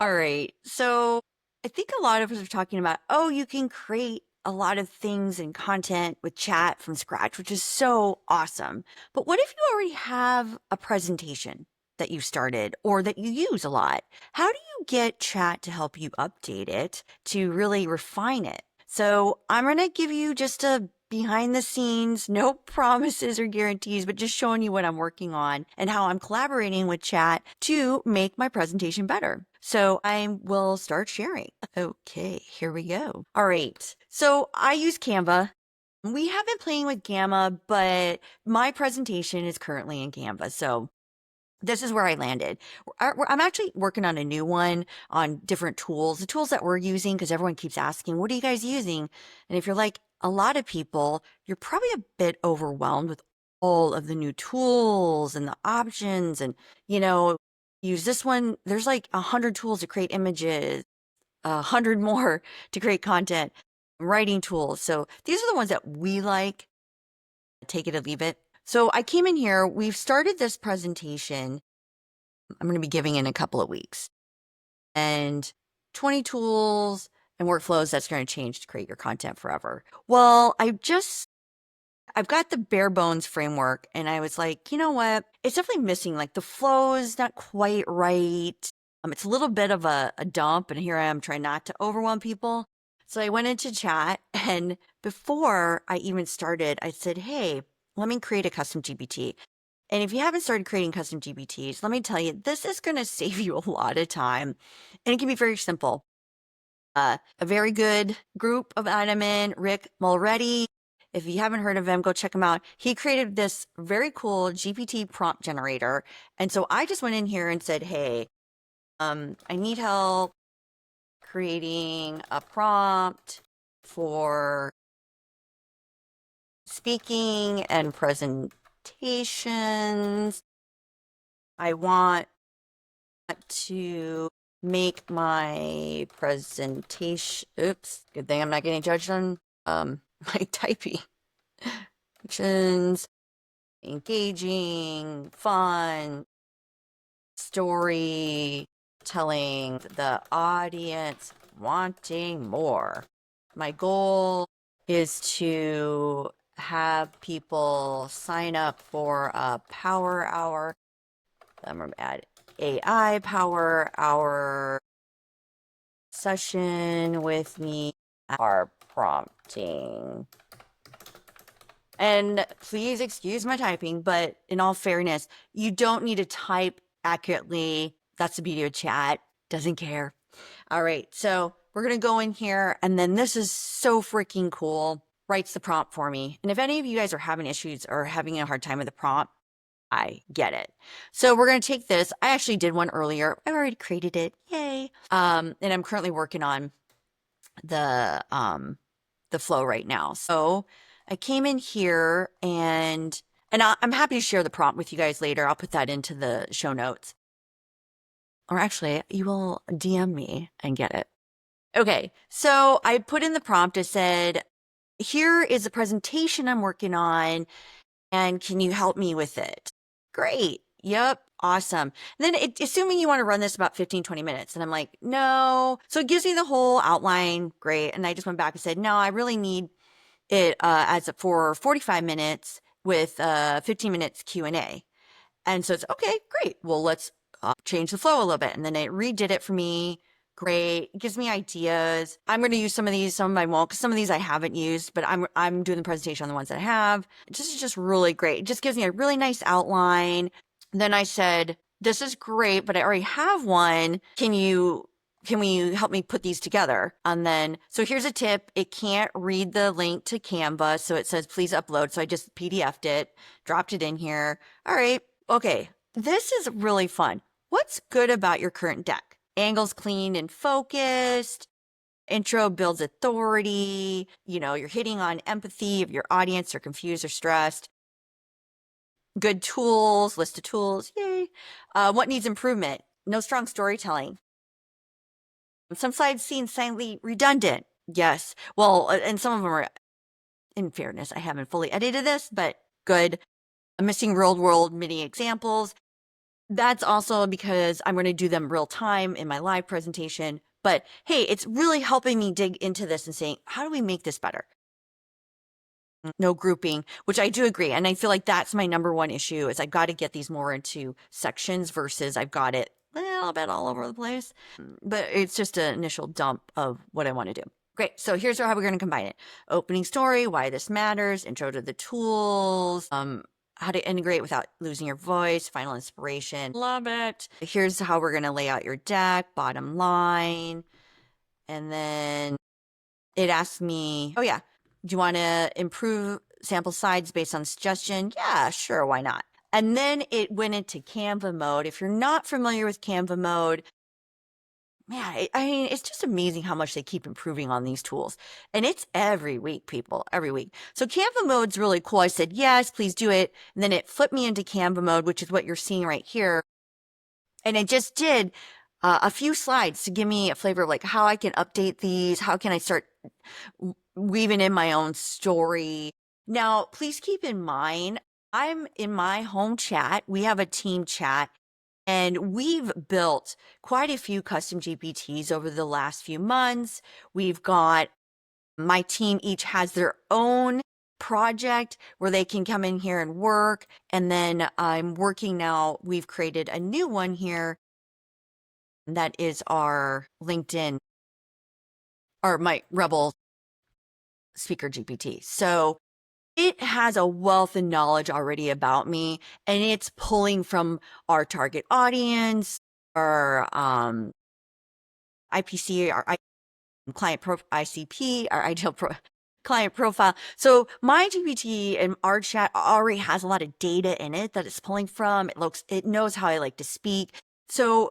All right. So I think a lot of us are talking about, oh, you can create a lot of things and content with chat from scratch, which is so awesome. But what if you already have a presentation that you started or that you use a lot? How do you get chat to help you update it to really refine it? So I'm going to give you just a behind the scenes, no promises or guarantees, but just showing you what I'm working on and how I'm collaborating with chat to make my presentation better. So I will start sharing. Okay, here we go. All right. So I use Canva. We have been playing with Gamma, but my presentation is currently in Canva. So this is where I landed. I'm actually working on a new one on different tools, the tools that we're using, because everyone keeps asking, what are you guys using? And if you're like a lot of people, you're probably a bit overwhelmed with all of the new tools and the options and, you know, use this one. There's like 100 tools to create images, 100 more to create content, writing tools. So these are the ones that we like, take it or leave it. So I came in here, we've started this presentation I'm going to be giving in a couple of weeks. And 20 tools and workflows that's going to change to create your content forever. Well, I've got the bare bones framework and I was like, you know what? It's definitely missing. Like the flow is not quite right. It's a little bit of a dump. And here I am trying not to overwhelm people. So I went into chat and before I even started, I said, hey, let me create a custom GPT. And if you haven't started creating custom GPTs, let me tell you, this is going to save you a lot of time. And it can be very simple. A very good group of admin, Rick Mulready. If you haven't heard of him, go check him out. He created this very cool GPT prompt generator. And so I just went in here and said, hey, I need help creating a prompt for speaking and presentations. I want to make my presentation. Oops, good thing I'm not getting judged on my typing. Actions, engaging, fun, story telling, the audience wanting more. My goal is to have people sign up for a power hour. I'm going to add AI power hour session with me are prompting. And please excuse my typing, but in all fairness, you don't need to type accurately. That's the beauty of chat. Doesn't care. All right, so we're gonna go in here, and then this is so freaking cool. Writes the prompt for me. And if any of you guys are having issues or having a hard time with the prompt, I get it. So we're going to take this. I actually did one earlier. I already created it. Yay. And I'm currently working on the flow right now. So I came in here and I'm happy to share the prompt with you guys later. I'll put that into the show notes. Or actually, you will DM me and get it. Okay. So I put in the prompt. I said, here is a presentation I'm working on. And can you help me with it? Great. Yep. Awesome. And then assuming you want to run this about 15, 20 minutes. And I'm like, no. So it gives me the whole outline. Great. And I just went back and said, no, I really need it as for 45 minutes with 15 minutes Q&A. And so it's okay, great. Well, let's change the flow a little bit. And then it redid it for me. Great. It gives me ideas. I'm going to use some of these, some of them I won't, because some of these I haven't used, but I'm doing the presentation on the ones that I have. This is just really great. It just gives me a really nice outline. Then I said, this is great, but I already have one. Can we help me put these together? And then, so here's a tip. It can't read the link to Canva. So it says, please upload. So I just PDF'd it, dropped it in here. All right. Okay. This is really fun. What's good about your current deck? Angles clean and focused. Intro builds authority. You know, you're hitting on empathy if your audience are confused or stressed. Good tools, list of tools. Yay. What needs improvement? No strong storytelling. Some slides seem slightly redundant. Yes. Well, and some of them are, in fairness, I haven't fully edited this, but good. I'm missing real world mini examples. That's also because I'm going to do them real time in my live presentation. But hey, it's really helping me dig into this and saying, how do we make this better? No grouping, which I do agree. And I feel like that's my number one issue is I've got to get these more into sections versus I've got it a little bit all over the place. But it's just an initial dump of what I want to do. Great. So here's how we're going to combine it. Opening story, why this matters, intro to the tools, how to integrate without losing your voice, final inspiration. Love it. Here's how we're going to lay out your deck, bottom line. And then it asks me, oh yeah, do you want to improve sample size based on suggestion? Yeah, sure, why not? And then it went into Canva mode. If you're not familiar with Canva mode, man, I mean, it's just amazing how much they keep improving on these tools. And it's every week, people, every week. So Canva mode's really cool. I said, yes, please do it. And then it flipped me into Canva mode, which is what you're seeing right here. And it just did a few slides to give me a flavor of like how I can update these. How can I start weaving in my own story? Now, please keep in mind, I'm in my home chat. We have a team chat. And we've built quite a few custom GPTs over the last few months. We've got my team each has their own project where they can come in here and work. And then I'm working now. We've created a new one here that is our LinkedIn or my REBL speaker GPT. So it has a wealth of knowledge already about me, and it's pulling from our target audience, our IPC, our client ICP, our ideal client profile. So my GPT and our chat already has a lot of data in it that it's pulling from. It knows how I like to speak. So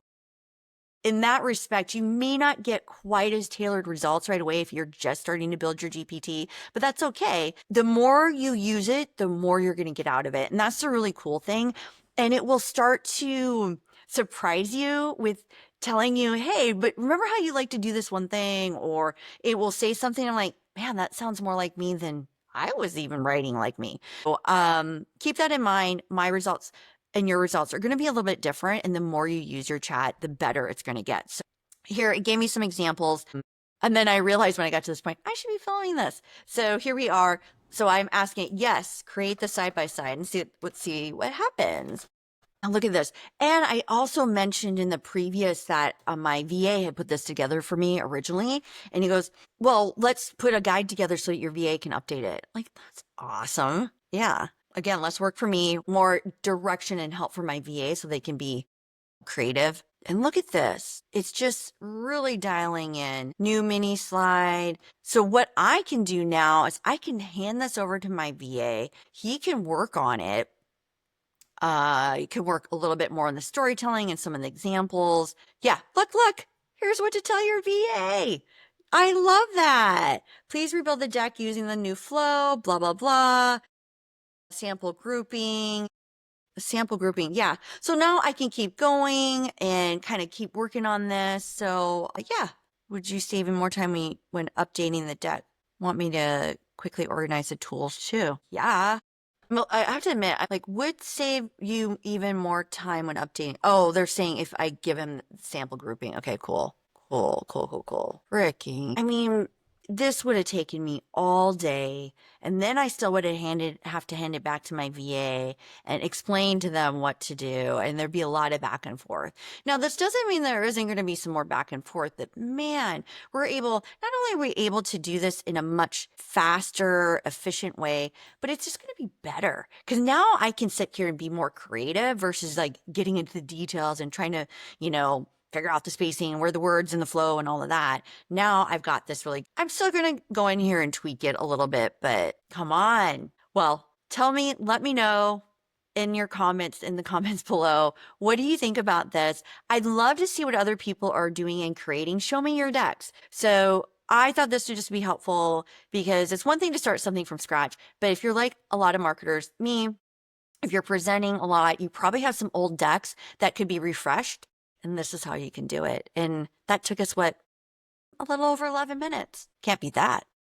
in that respect, you may not get quite as tailored results right away if you're just starting to build your GPT, but that's okay. The more you use it, the more you're going to get out of it. And that's the really cool thing. And it will start to surprise you with telling you, hey, but remember how you like to do this one thing? Or it will say something. I'm like, man, that sounds more like me than I was even writing like me. So, keep that in mind. My results and your results are going to be a little bit different. And the more you use your chat, the better it's going to get. So here, it gave me some examples. And then I realized when I got to this point, I should be following this. So here we are. So I'm asking it, yes, create the side by side and let's see what happens. And look at this. And I also mentioned in the previous that my VA had put this together for me originally. And he goes, well, let's put a guide together so that your VA can update it. Like, that's awesome. Yeah. Again, less work for me, more direction and help for my VA so they can be creative. And look at this. It's just really dialing in. New mini slide. So what I can do now is I can hand this over to my VA. He can work on it. You can work a little bit more on the storytelling and some of the examples. Yeah, look. Here's what to tell your VA. I love that. Please rebuild the deck using the new flow, blah, blah, blah. Sample grouping. Yeah. So now I can keep going and kind of keep working on this. So yeah. Would you save more time when updating the deck? Want me to quickly organize the tools too? Yeah. Well, I have to admit, I would save you even more time when updating. Oh, they're saying if I give him sample grouping. Okay, cool. Cool. Freaking. I mean, this would have taken me all day, and then I still would have to hand it back to my VA and explain to them what to do, and there'd be a lot of back and forth. Now, this doesn't mean there isn't going to be some more back and forth, but man, not only are we able to do this in a much faster, efficient way, but it's just going to be better because now I can sit here and be more creative versus like getting into the details and trying to, figure out the spacing and where the words and the flow and all of that. Now I've got this I'm still going to go in here and tweak it a little bit, but come on. Well, let me know in the comments below. What do you think about this? I'd love to see what other people are doing and creating. Show me your decks. So I thought this would just be helpful because it's one thing to start something from scratch, but if you're like a lot of marketers, if you're presenting a lot, you probably have some old decks that could be refreshed. And this is how you can do it. And that took us, a little over 11 minutes. Can't beat that.